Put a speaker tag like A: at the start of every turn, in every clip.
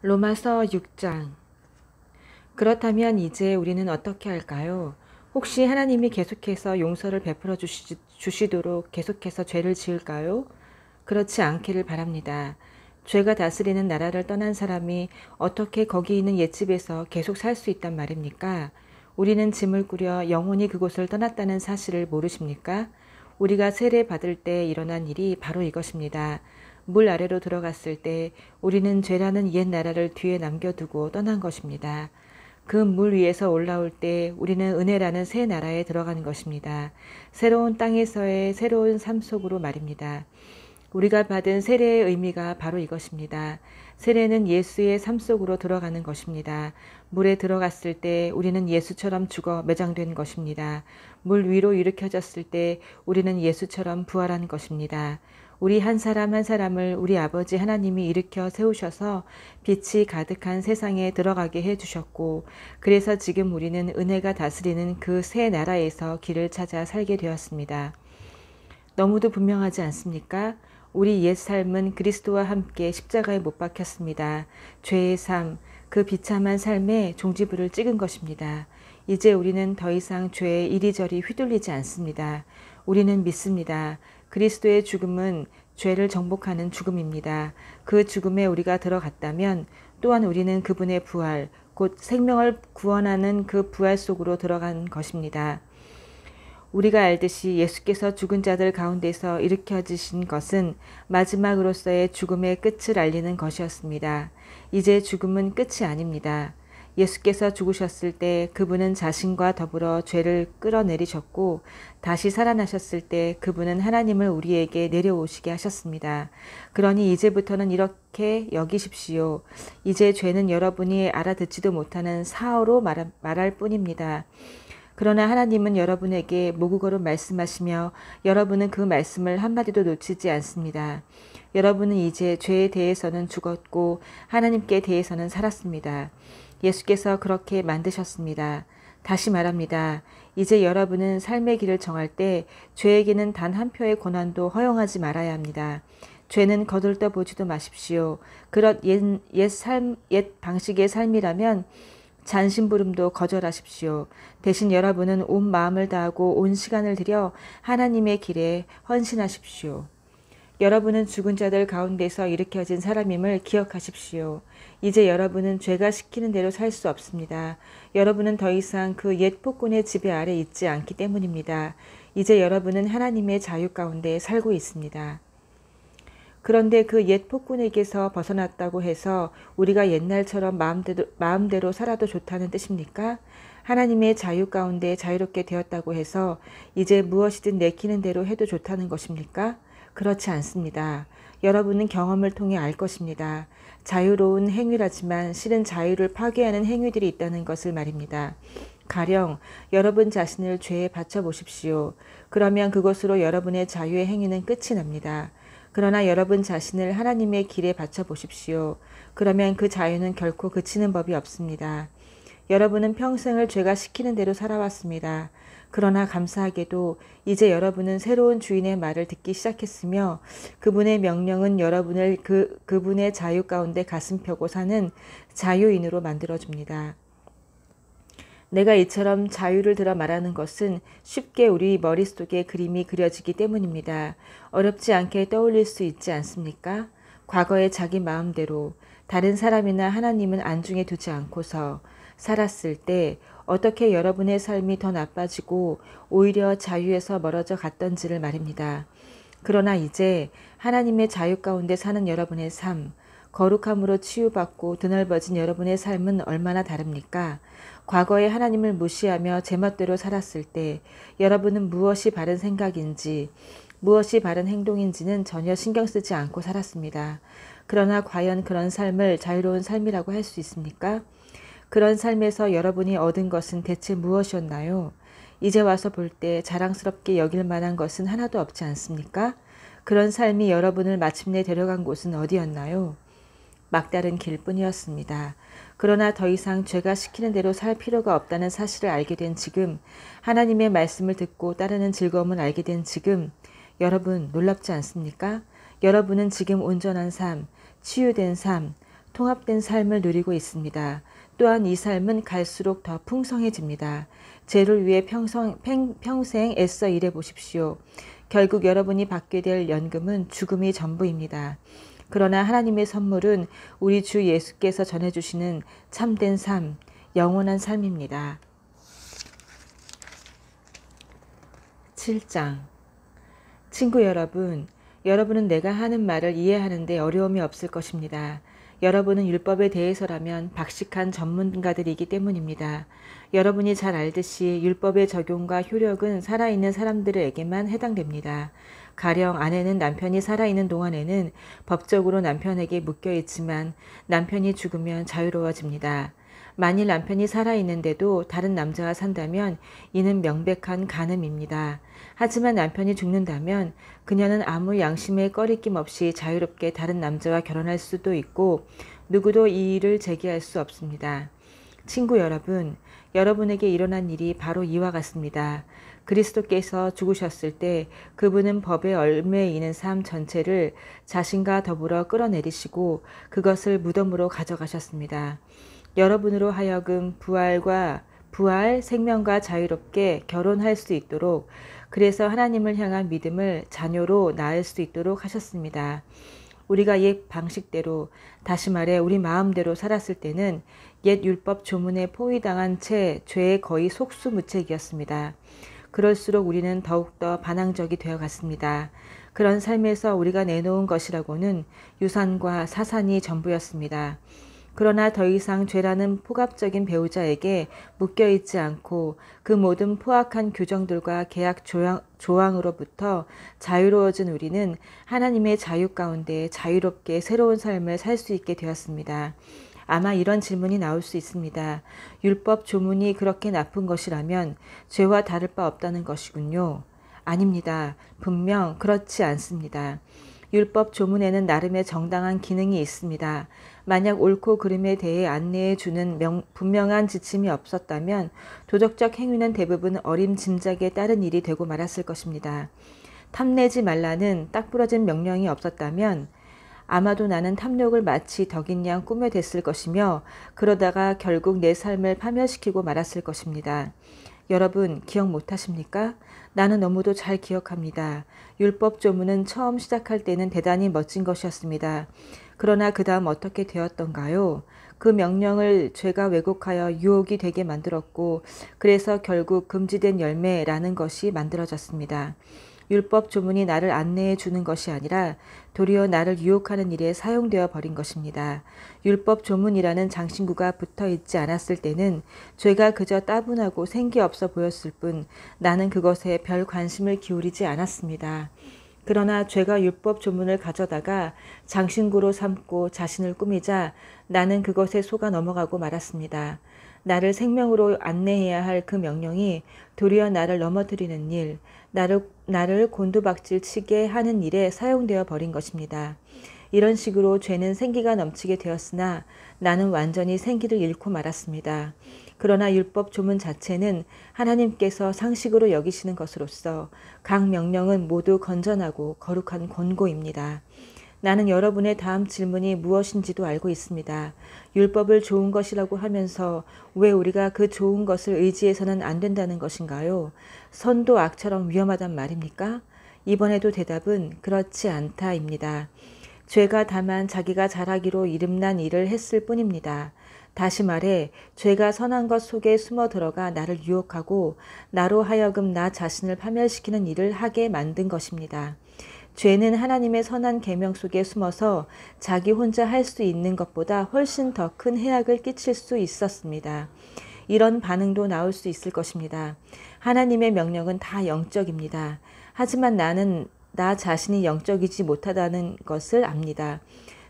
A: 로마서 6장. 그렇다면 이제 우리는 어떻게 할까요? 혹시 하나님이 계속해서 용서를 베풀어 주시도록 계속해서 죄를 지을까요? 그렇지 않기를 바랍니다. 죄가 다스리는 나라를 떠난 사람이 어떻게 거기 있는 옛집에서 계속 살 수 있단 말입니까? 우리는 짐을 꾸려 영원히 그곳을 떠났다는 사실을 모르십니까? 우리가 세례 받을 때 일어난 일이 바로 이것입니다. 물 아래로 들어갔을 때 우리는 죄라는 옛 나라를 뒤에 남겨두고 떠난 것입니다. 그 물 위에서 올라올 때 우리는 은혜라는 새 나라에 들어가는 것입니다. 새로운 땅에서의 새로운 삶 속으로 말입니다. 우리가 받은 세례의 의미가 바로 이것입니다. 세례는 예수의 삶 속으로 들어가는 것입니다. 물에 들어갔을 때 우리는 예수처럼 죽어 매장된 것입니다. 물 위로 일으켜졌을 때 우리는 예수처럼 부활한 것입니다. 우리 한 사람 한 사람을 우리 아버지 하나님이 일으켜 세우셔서 빛이 가득한 세상에 들어가게 해주셨고, 그래서 지금 우리는 은혜가 다스리는 그 새 나라에서 길을 찾아 살게 되었습니다. 너무도 분명하지 않습니까? 우리 옛 삶은 그리스도와 함께 십자가에 못 박혔습니다. 죄의 삶, 그 비참한 삶에 종지부를 찍은 것입니다. 이제 우리는 더 이상 죄에 이리저리 휘둘리지 않습니다. 우리는 믿습니다. 그리스도의 죽음은 죄를 정복하는 죽음입니다. 그 죽음에 우리가 들어갔다면 또한 우리는 그분의 부활, 곧 생명을 구원하는 그 부활 속으로 들어간 것입니다. 우리가 알듯이 예수께서 죽은 자들 가운데서 일으켜지신 것은 마지막으로서의 죽음의 끝을 알리는 것이었습니다. 이제 죽음은 끝이 아닙니다. 예수께서 죽으셨을 때 그분은 자신과 더불어 죄를 끌어내리셨고, 다시 살아나셨을 때 그분은 하나님을 우리에게 내려오시게 하셨습니다. 그러니 이제부터는 이렇게 여기십시오. 이제 죄는 여러분이 알아듣지도 못하는 사어로 말할 뿐입니다. 그러나 하나님은 여러분에게 모국어로 말씀하시며 여러분은 그 말씀을 한마디도 놓치지 않습니다. 여러분은 이제 죄에 대해서는 죽었고 하나님께 대해서는 살았습니다. 예수께서 그렇게 만드셨습니다. 다시 말합니다. 이제 여러분은 삶의 길을 정할 때 죄에게는 단 한 표의 권한도 허용하지 말아야 합니다. 죄는 거들떠 보지도 마십시오. 그런 옛 방식의 삶이라면 잔심부름도 거절하십시오. 대신 여러분은 온 마음을 다하고 온 시간을 들여 하나님의 길에 헌신하십시오. 여러분은 죽은 자들 가운데서 일으켜진 사람임을 기억하십시오. 이제 여러분은 죄가 시키는 대로 살 수 없습니다. 여러분은 더 이상 그 옛 폭군의 지배 아래 있지 않기 때문입니다. 이제 여러분은 하나님의 자유 가운데 살고 있습니다. 그런데 그 옛 폭군에게서 벗어났다고 해서 우리가 옛날처럼 마음대로 살아도 좋다는 뜻입니까? 하나님의 자유 가운데 자유롭게 되었다고 해서 이제 무엇이든 내키는 대로 해도 좋다는 것입니까? 그렇지 않습니다. 여러분은 경험을 통해 알 것입니다. 자유로운 행위라지만 실은 자유를 파괴하는 행위들이 있다는 것을 말입니다. 가령 여러분 자신을 죄에 바쳐 보십시오. 그러면 그것으로 여러분의 자유의 행위는 끝이 납니다. 그러나 여러분 자신을 하나님의 길에 바쳐 보십시오. 그러면 그 자유는 결코 그치는 법이 없습니다. 여러분은 평생을 죄가 시키는 대로 살아왔습니다. 그러나 감사하게도 이제 여러분은 새로운 주인의 말을 듣기 시작했으며 그분의 명령은 여러분을 그분의 자유 가운데 가슴 펴고 사는 자유인으로 만들어줍니다. 내가 이처럼 자유를 들어 말하는 것은 쉽게 우리 머릿속에 그림이 그려지기 때문입니다. 어렵지 않게 떠올릴 수 있지 않습니까? 과거에 자기 마음대로 다른 사람이나 하나님은 안중에 두지 않고서 살았을 때 어떻게 여러분의 삶이 더 나빠지고 오히려 자유에서 멀어져 갔던지를 말입니다. 그러나 이제 하나님의 자유 가운데 사는 여러분의 삶, 거룩함으로 치유받고 드넓어진 여러분의 삶은 얼마나 다릅니까? 과거에 하나님을 무시하며 제멋대로 살았을 때 여러분은 무엇이 바른 생각인지 무엇이 바른 행동인지는 전혀 신경 쓰지 않고 살았습니다. 그러나 과연 그런 삶을 자유로운 삶이라고 할 수 있습니까? 그런 삶에서 여러분이 얻은 것은 대체 무엇이었나요? 이제 와서 볼 때 자랑스럽게 여길 만한 것은 하나도 없지 않습니까? 그런 삶이 여러분을 마침내 데려간 곳은 어디였나요? 막다른 길뿐이었습니다. 그러나 더 이상 죄가 시키는 대로 살 필요가 없다는 사실을 알게 된 지금, 하나님의 말씀을 듣고 따르는 즐거움을 알게 된 지금, 여러분 놀랍지 않습니까? 여러분은 지금 온전한 삶, 치유된 삶, 통합된 삶을 누리고 있습니다. 또한 이 삶은 갈수록 더 풍성해집니다. 죄를 위해 평생 애써 일해 보십시오. 결국 여러분이 받게 될 연금은 죽음이 전부입니다. 그러나 하나님의 선물은 우리 주 예수께서 전해주시는 참된 삶, 영원한 삶입니다. 7장. 친구 여러분, 여러분은 내가 하는 말을 이해하는데 어려움이 없을 것입니다. 여러분은 율법에 대해서라면 박식한 전문가들이기 때문입니다. 여러분이 잘 알듯이 율법의 적용과 효력은 살아있는 사람들에게만 해당됩니다. 가령 아내는 남편이 살아있는 동안에는 법적으로 남편에게 묶여있지만 남편이 죽으면 자유로워집니다. 만일 남편이 살아있는데도 다른 남자와 산다면 이는 명백한 간음입니다. 하지만 남편이 죽는다면 그녀는 아무 양심의 꺼리낌 없이 자유롭게 다른 남자와 결혼할 수도 있고 누구도 이 일을 제기할 수 없습니다. 친구 여러분, 여러분에게 일어난 일이 바로 이와 같습니다. 그리스도께서 죽으셨을 때 그분은 법에 얽매이는 삶 전체를 자신과 더불어 끌어내리시고 그것을 무덤으로 가져가셨습니다. 여러분으로 하여금 부활, 생명과 자유롭게 결혼할 수 있도록, 그래서 하나님을 향한 믿음을 자녀로 낳을 수 있도록 하셨습니다. 우리가 옛 방식대로, 다시 말해 우리 마음대로 살았을 때는 옛 율법 조문에 포위당한 채 죄에 거의 속수무책이었습니다. 그럴수록 우리는 더욱더 반항적이 되어갔습니다. 그런 삶에서 우리가 내놓은 것이라고는 유산과 사산이 전부였습니다. 그러나 더 이상 죄라는 폭압적인 배우자에게 묶여있지 않고 그 모든 포악한 규정들과 계약 조항으로부터 자유로워진 우리는 하나님의 자유 가운데 자유롭게 새로운 삶을 살 수 있게 되었습니다. 아마 이런 질문이 나올 수 있습니다. 율법 조문이 그렇게 나쁜 것이라면 죄와 다를 바 없다는 것이군요. 아닙니다. 분명 그렇지 않습니다. 율법 조문에는 나름의 정당한 기능이 있습니다. 만약 옳고 그름에 대해 안내해 주는 분명한 지침이 없었다면 도덕적 행위는 대부분 어림짐작에 따른 일이 되고 말았을 것입니다. 탐내지 말라는 딱 부러진 명령이 없었다면 아마도 나는 탐욕을 마치 덕인 양 꾸며댔을 것이며 그러다가 결국 내 삶을 파멸시키고 말았을 것입니다. 여러분 기억 못하십니까? 나는 너무도 잘 기억합니다. 율법 조문은 처음 시작할 때는 대단히 멋진 것이었습니다. 그러나 그 다음 어떻게 되었던가요? 그 명령을 죄가 왜곡하여 유혹이 되게 만들었고 그래서 결국 금지된 열매라는 것이 만들어졌습니다. 율법 조문이 나를 안내해 주는 것이 아니라 도리어 나를 유혹하는 일에 사용되어 버린 것입니다. 율법 조문이라는 장신구가 붙어 있지 않았을 때는 죄가 그저 따분하고 생기 없어 보였을 뿐 나는 그것에 별 관심을 기울이지 않았습니다. 그러나 죄가 율법 조문을 가져다가 장신구로 삼고 자신을 꾸미자 나는 그것에 속아 넘어가고 말았습니다. 나를 생명으로 안내해야 할 그 명령이 도리어 나를 넘어뜨리는 일, 나를 곤두박질 치게 하는 일에 사용되어 버린 것입니다. 이런 식으로 죄는 생기가 넘치게 되었으나 나는 완전히 생기를 잃고 말았습니다. 그러나 율법 조문 자체는 하나님께서 상식으로 여기시는 것으로서 각 명령은 모두 건전하고 거룩한 권고입니다. 나는 여러분의 다음 질문이 무엇인지도 알고 있습니다. 율법을 좋은 것이라고 하면서 왜 우리가 그 좋은 것을 의지해서는 안 된다는 것인가요? 선도 악처럼 위험하단 말입니까? 이번에도 대답은 그렇지 않다입니다. 죄가 다만 자기가 잘하기로 이름난 일을 했을 뿐입니다. 다시 말해 죄가 선한 것 속에 숨어 들어가 나를 유혹하고 나로 하여금 나 자신을 파멸시키는 일을 하게 만든 것입니다. 죄는 하나님의 선한 계명 속에 숨어서 자기 혼자 할 수 있는 것보다 훨씬 더 큰 해악을 끼칠 수 있었습니다. 이런 반응도 나올 수 있을 것입니다. 하나님의 명령은 다 영적입니다. 하지만 나는 나 자신이 영적이지 못하다는 것을 압니다.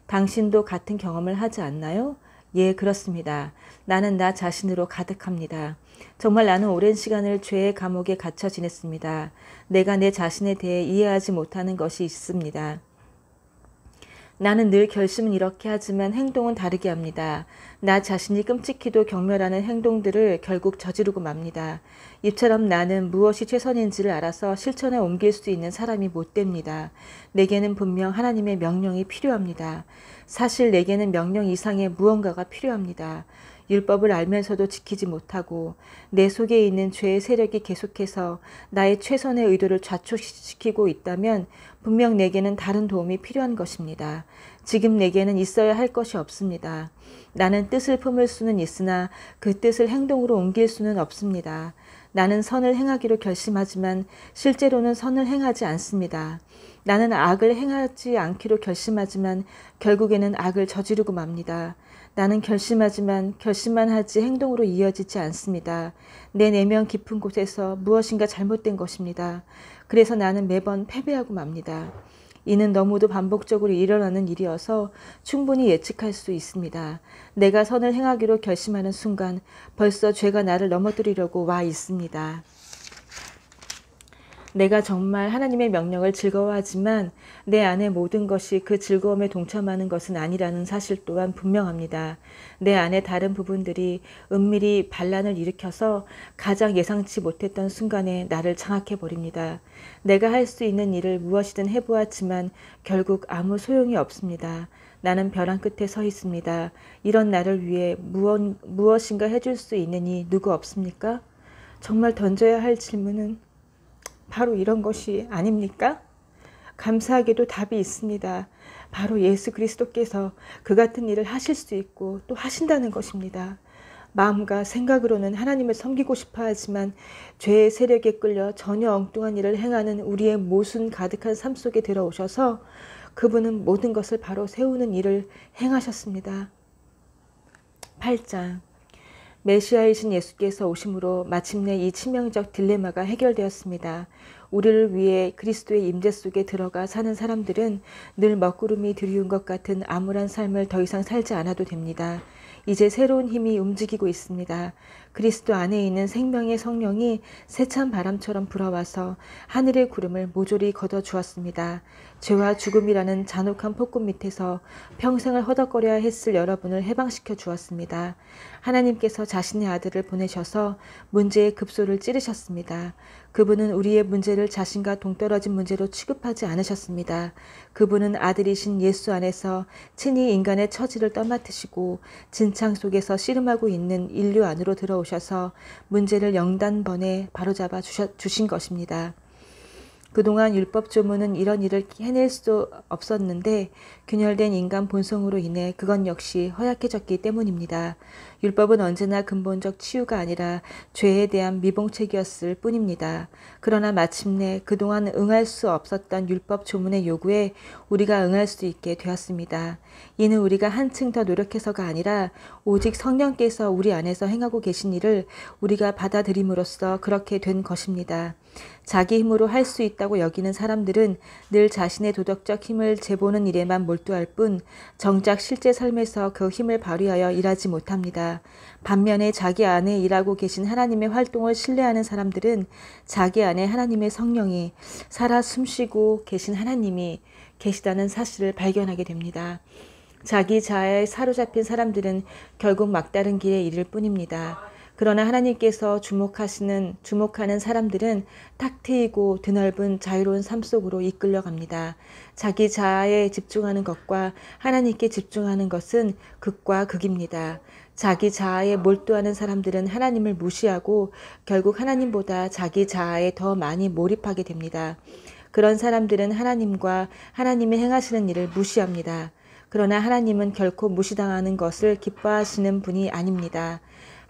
A: 당신도 같은 경험을 하지 않나요? 예, 그렇습니다. 나는 나 자신으로 가득합니다. 정말 나는 오랜 시간을 죄의 감옥에 갇혀 지냈습니다. 내가 내 자신에 대해 이해하지 못하는 것이 있습니다. 나는 늘 결심은 이렇게 하지만 행동은 다르게 합니다. 나 자신이 끔찍히도 경멸하는 행동들을 결국 저지르고 맙니다. 이처럼 나는 무엇이 최선인지를 알아서 실천에 옮길 수 있는 사람이 못 됩니다. 내게는 분명 하나님의 명령이 필요합니다. 사실 내게는 명령 이상의 무언가가 필요합니다. 율법을 알면서도 지키지 못하고 내 속에 있는 죄의 세력이 계속해서 나의 최선의 의도를 좌초시키고 있다면 분명 내게는 다른 도움이 필요한 것입니다. 지금 내게는 있어야 할 것이 없습니다. 나는 뜻을 품을 수는 있으나 그 뜻을 행동으로 옮길 수는 없습니다. 나는 선을 행하기로 결심하지만 실제로는 선을 행하지 않습니다. 나는 악을 행하지 않기로 결심하지만 결국에는 악을 저지르고 맙니다. 나는 결심하지만 결심만 하지 행동으로 이어지지 않습니다. 내 내면 깊은 곳에서 무엇인가 잘못된 것입니다. 그래서 나는 매번 패배하고 맙니다. 이는 너무도 반복적으로 일어나는 일이어서 충분히 예측할 수 있습니다. 내가 선을 행하기로 결심하는 순간 벌써 죄가 나를 넘어뜨리려고 와 있습니다. 내가 정말 하나님의 명령을 즐거워하지만 내 안의 모든 것이 그 즐거움에 동참하는 것은 아니라는 사실 또한 분명합니다. 내 안의 다른 부분들이 은밀히 반란을 일으켜서 가장 예상치 못했던 순간에 나를 장악해 버립니다. 내가 할 수 있는 일을 무엇이든 해보았지만 결국 아무 소용이 없습니다. 나는 벼랑 끝에 서 있습니다. 이런 나를 위해 무엇인가 해줄 수 있는 누구 없습니까? 정말 던져야 할 질문은 바로 이런 것이 아닙니까? 감사하게도 답이 있습니다. 바로 예수 그리스도께서 그 같은 일을 하실 수 있고 또 하신다는 것입니다. 마음과 생각으로는 하나님을 섬기고 싶어 하지만 죄의 세력에 끌려 전혀 엉뚱한 일을 행하는 우리의 모순 가득한 삶 속에 들어오셔서 그분은 모든 것을 바로 세우는 일을 행하셨습니다. 8장 메시아이신 예수께서 오심으로 마침내 이 치명적 딜레마가 해결되었습니다. 우리를 위해 그리스도의 임재 속에 들어가 사는 사람들은 늘 먹구름이 드리운 것 같은 암울한 삶을 더 이상 살지 않아도 됩니다. 이제 새로운 힘이 움직이고 있습니다. 그리스도 안에 있는 생명의 성령이 세찬 바람처럼 불어와서 하늘의 구름을 모조리 걷어주었습니다. 죄와 죽음이라는 잔혹한 폭군 밑에서 평생을 허덕거려야 했을 여러분을 해방시켜 주었습니다. 하나님께서 자신의 아들을 보내셔서 문제의 급소를 찌르셨습니다. 그분은 우리의 문제를 자신과 동떨어진 문제로 취급하지 않으셨습니다. 그분은 아들이신 예수 안에서 친히 인간의 처지를 떠맡으시고 진창 속에서 씨름하고 있는 인류 안으로 들어오셔서 문제를 영단번에 바로잡아 주신 것입니다. 그동안 율법 조문은 이런 일을 해낼 수 없었는데 균열된 인간 본성으로 인해 그건 역시 허약해졌기 때문입니다. 율법은 언제나 근본적 치유가 아니라 죄에 대한 미봉책이었을 뿐입니다. 그러나 마침내 그동안 응할 수 없었던 율법 조문의 요구에 우리가 응할 수 있게 되었습니다. 이는 우리가 한층 더 노력해서가 아니라 오직 성령께서 우리 안에서 행하고 계신 일을 우리가 받아들임으로써 그렇게 된 것입니다. 자기 힘으로 할 수 있다고 여기는 사람들은 늘 자신의 도덕적 힘을 재보는 일에만 몰두할 뿐 정작 실제 삶에서 그 힘을 발휘하여 일하지 못합니다. 반면에 자기 안에 일하고 계신 하나님의 활동을 신뢰하는 사람들은 자기 안에 하나님의 성령이 살아 숨쉬고 계신 하나님이 계시다는 사실을 발견하게 됩니다. 자기 자아에 사로잡힌 사람들은 결국 막다른 길에 이를 뿐입니다. 그러나 하나님께서 주목하는 사람들은 탁 트이고 드넓은 자유로운 삶 속으로 이끌려갑니다. 자기 자아에 집중하는 것과 하나님께 집중하는 것은 극과 극입니다. 자기 자아에 몰두하는 사람들은 하나님을 무시하고 결국 하나님보다 자기 자아에 더 많이 몰입하게 됩니다. 그런 사람들은 하나님과 하나님이 행하시는 일을 무시합니다. 그러나 하나님은 결코 무시당하는 것을 기뻐하시는 분이 아닙니다.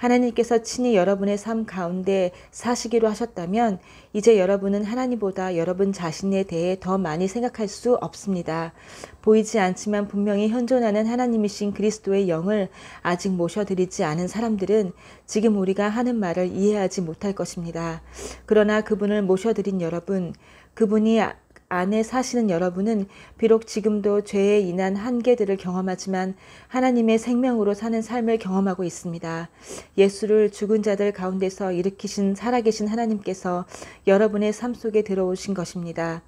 A: 하나님께서 친히 여러분의 삶 가운데 사시기로 하셨다면 이제 여러분은 하나님보다 여러분 자신에 대해 더 많이 생각할 수 없습니다. 보이지 않지만 분명히 현존하는 하나님이신 그리스도의 영을 아직 모셔드리지 않은 사람들은 지금 우리가 하는 말을 이해하지 못할 것입니다. 그러나 그분을 모셔드린 여러분, 그분이 안에 사시는 여러분은 비록 지금도 죄에 인한 한계들을 경험하지만 하나님의 생명으로 사는 삶을 경험하고 있습니다. 예수를 죽은 자들 가운데서 일으키신 살아계신 하나님께서 여러분의 삶 속에 들어오신 것입니다.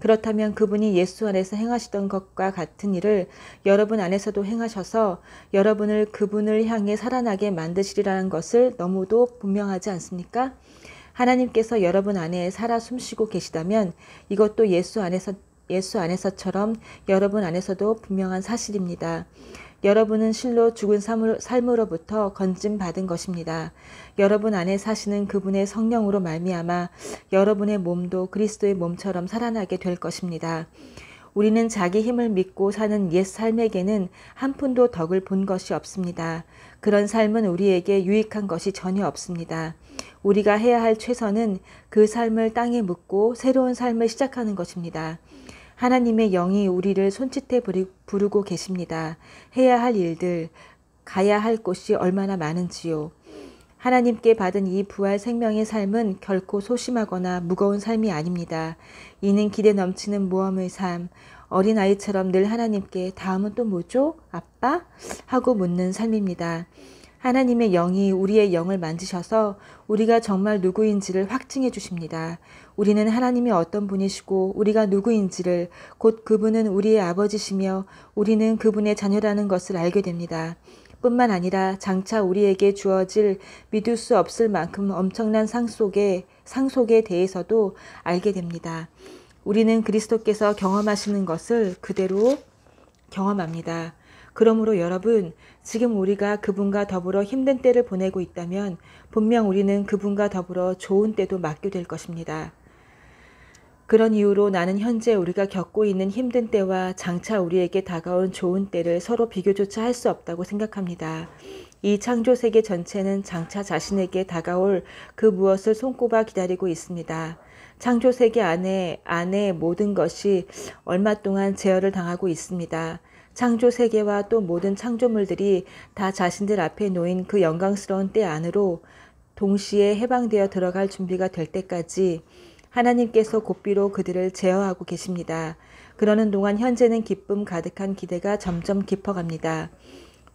A: 그렇다면 그분이 예수 안에서 행하시던 것과 같은 일을 여러분 안에서도 행하셔서 여러분을 그분을 향해 살아나게 만드시리라는 것을 너무도 분명하지 않습니까? 하나님께서 여러분 안에 살아 숨쉬고 계시다면 이것도 예수 안에서처럼 여러분 안에서도 분명한 사실입니다. 여러분은 실로 죽은 삶으로부터 건짐받은 것입니다. 여러분 안에 사시는 그분의 성령으로 말미암아 여러분의 몸도 그리스도의 몸처럼 살아나게 될 것입니다. 우리는 자기 힘을 믿고 사는 옛 삶에게는 한 푼도 덕을 본 것이 없습니다. 그런 삶은 우리에게 유익한 것이 전혀 없습니다. 우리가 해야 할 최선은 그 삶을 땅에 묻고 새로운 삶을 시작하는 것입니다. 하나님의 영이 우리를 손짓해 부르고 계십니다. 해야 할 일들, 가야 할 곳이 얼마나 많은지요. 하나님께 받은 이 부활 생명의 삶은 결코 소심하거나 무거운 삶이 아닙니다. 이는 기대 넘치는 모험의 삶, 어린아이처럼 늘 하나님께 다음은 또 뭐죠? 아빠? 하고 묻는 삶입니다. 하나님의 영이 우리의 영을 만지셔서 우리가 정말 누구인지를 확증해 주십니다. 우리는 하나님이 어떤 분이시고 우리가 누구인지를, 곧 그분은 우리의 아버지시며 우리는 그분의 자녀라는 것을 알게 됩니다. 뿐만 아니라 장차 우리에게 주어질 믿을 수 없을 만큼 엄청난 상속에 대해서도 알게 됩니다. 우리는 그리스도께서 경험하시는 것을 그대로 경험합니다. 그러므로 여러분, 지금 우리가 그분과 더불어 힘든 때를 보내고 있다면 분명 우리는 그분과 더불어 좋은 때도 맞게 될 것입니다. 그런 이유로 나는 현재 우리가 겪고 있는 힘든 때와 장차 우리에게 다가온 좋은 때를 서로 비교조차 할 수 없다고 생각합니다. 이 창조 세계 전체는 장차 자신에게 다가올 그 무엇을 손꼽아 기다리고 있습니다. 창조 세계 안에 모든 것이 얼마 동안 제어를 당하고 있습니다. 창조 세계와 또 모든 창조물들이 다 자신들 앞에 놓인 그 영광스러운 때 안으로 동시에 해방되어 들어갈 준비가 될 때까지 하나님께서 고삐로 그들을 제어하고 계십니다. 그러는 동안 현재는 기쁨 가득한 기대가 점점 깊어갑니다.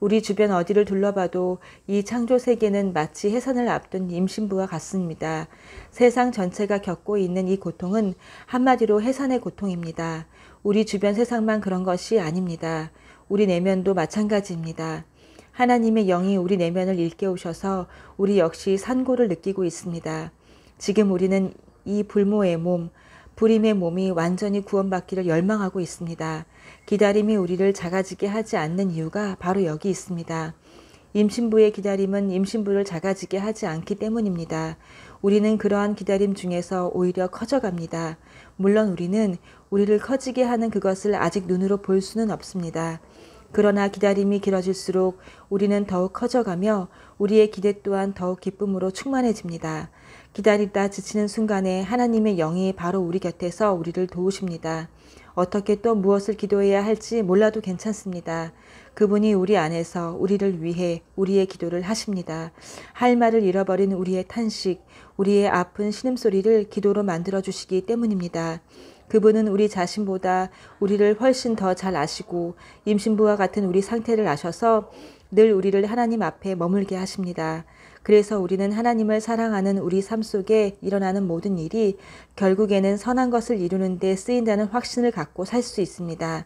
A: 우리 주변 어디를 둘러봐도 이 창조 세계는 마치 해산을 앞둔 임신부와 같습니다. 세상 전체가 겪고 있는 이 고통은 한마디로 해산의 고통입니다. 우리 주변 세상만 그런 것이 아닙니다. 우리 내면도 마찬가지입니다. 하나님의 영이 우리 내면을 일깨우셔서 우리 역시 산고를 느끼고 있습니다. 지금 우리는 이 불모의 몸, 불임의 몸이 완전히 구원받기를 열망하고 있습니다. 기다림이 우리를 작아지게 하지 않는 이유가 바로 여기 있습니다. 임신부의 기다림은 임신부를 작아지게 하지 않기 때문입니다. 우리는 그러한 기다림 중에서 오히려 커져갑니다. 물론 우리는 우리를 커지게 하는 그것을 아직 눈으로 볼 수는 없습니다. 그러나 기다림이 길어질수록 우리는 더욱 커져가며 우리의 기대 또한 더욱 기쁨으로 충만해집니다. 기다리다 지치는 순간에 하나님의 영이 바로 우리 곁에서 우리를 도우십니다. 어떻게 또 무엇을 기도해야 할지 몰라도 괜찮습니다. 그분이 우리 안에서 우리를 위해 우리의 기도를 하십니다. 할 말을 잃어버린 우리의 탄식, 우리의 아픈 신음소리를 기도로 만들어주시기 때문입니다. 그분은 우리 자신보다 우리를 훨씬 더 잘 아시고 임신부와 같은 우리 상태를 아셔서 늘 우리를 하나님 앞에 머물게 하십니다. 그래서 우리는 하나님을 사랑하는 우리 삶 속에 일어나는 모든 일이 결국에는 선한 것을 이루는 데 쓰인다는 확신을 갖고 살 수 있습니다.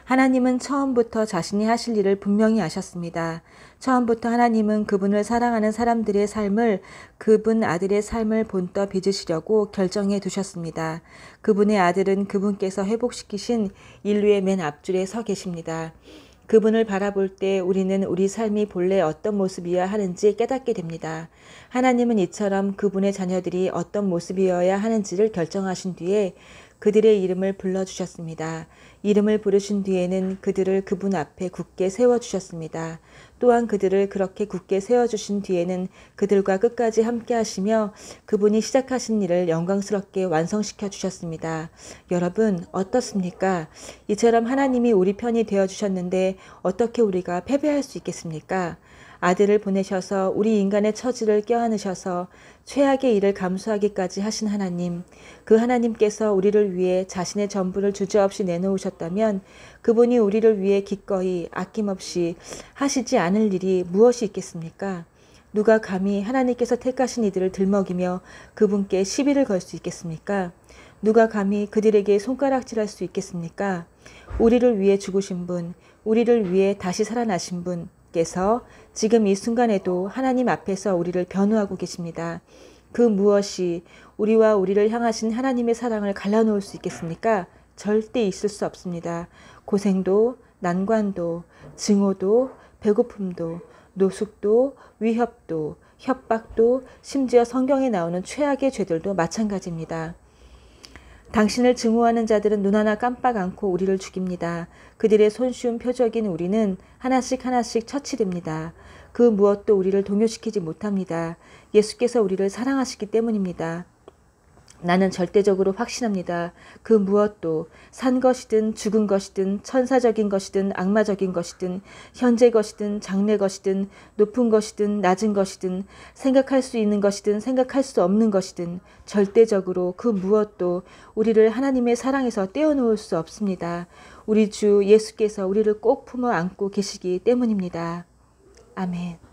A: 하나님은 처음부터 자신이 하실 일을 분명히 아셨습니다. 처음부터 하나님은 그분을 사랑하는 사람들의 삶을, 그분 아들의 삶을 본떠 빚으시려고 결정해 두셨습니다. 그분의 아들은 그분께서 회복시키신 인류의 맨 앞줄에 서 계십니다. 그분을 바라볼 때 우리는 우리 삶이 본래 어떤 모습이어야 하는지 깨닫게 됩니다. 하나님은 이처럼 그분의 자녀들이 어떤 모습이어야 하는지를 결정하신 뒤에 그들의 이름을 불러주셨습니다. 이름을 부르신 뒤에는 그들을 그분 앞에 굳게 세워주셨습니다. 또한 그들을 그렇게 굳게 세워주신 뒤에는 그들과 끝까지 함께 하시며 그분이 시작하신 일을 영광스럽게 완성시켜 주셨습니다. 여러분 어떻습니까? 이처럼 하나님이 우리 편이 되어주셨는데 어떻게 우리가 패배할 수 있겠습니까? 아들을 보내셔서 우리 인간의 처지를 껴안으셔서 최악의 일을 감수하기까지 하신 하나님, 그 하나님께서 우리를 위해 자신의 전부를 주저없이 내놓으셨다면 그분이 우리를 위해 기꺼이 아낌없이 하시지 않을 일이 무엇이 있겠습니까? 누가 감히 하나님께서 택하신 이들을 들먹이며 그분께 시비를 걸 수 있겠습니까? 누가 감히 그들에게 손가락질할 수 있겠습니까? 우리를 위해 죽으신 분, 우리를 위해 다시 살아나신 분께서 지금 이 순간에도 하나님 앞에서 우리를 변호하고 계십니다. 그 무엇이 우리와 우리를 향하신 하나님의 사랑을 갈라놓을 수 있겠습니까? 절대 있을 수 없습니다. 고생도, 난관도, 증오도, 배고픔도, 노숙도, 위협도, 협박도, 심지어 성경에 나오는 최악의 죄들도 마찬가지입니다. 당신을 증오하는 자들은 눈 하나 깜빡 않고 우리를 죽입니다. 그들의 손쉬운 표적인 우리는 하나씩 하나씩 처치됩니다. 그 무엇도 우리를 동요시키지 못합니다. 예수께서 우리를 사랑하시기 때문입니다. 나는 절대적으로 확신합니다. 그 무엇도 산 것이든 죽은 것이든 천사적인 것이든 악마적인 것이든 현재 것이든 장래 것이든 높은 것이든 낮은 것이든 생각할 수 있는 것이든 생각할 수 없는 것이든 절대적으로 그 무엇도 우리를 하나님의 사랑에서 떼어놓을 수 없습니다. 우리 주 예수께서 우리를 꼭 품어 안고 계시기 때문입니다. 아멘.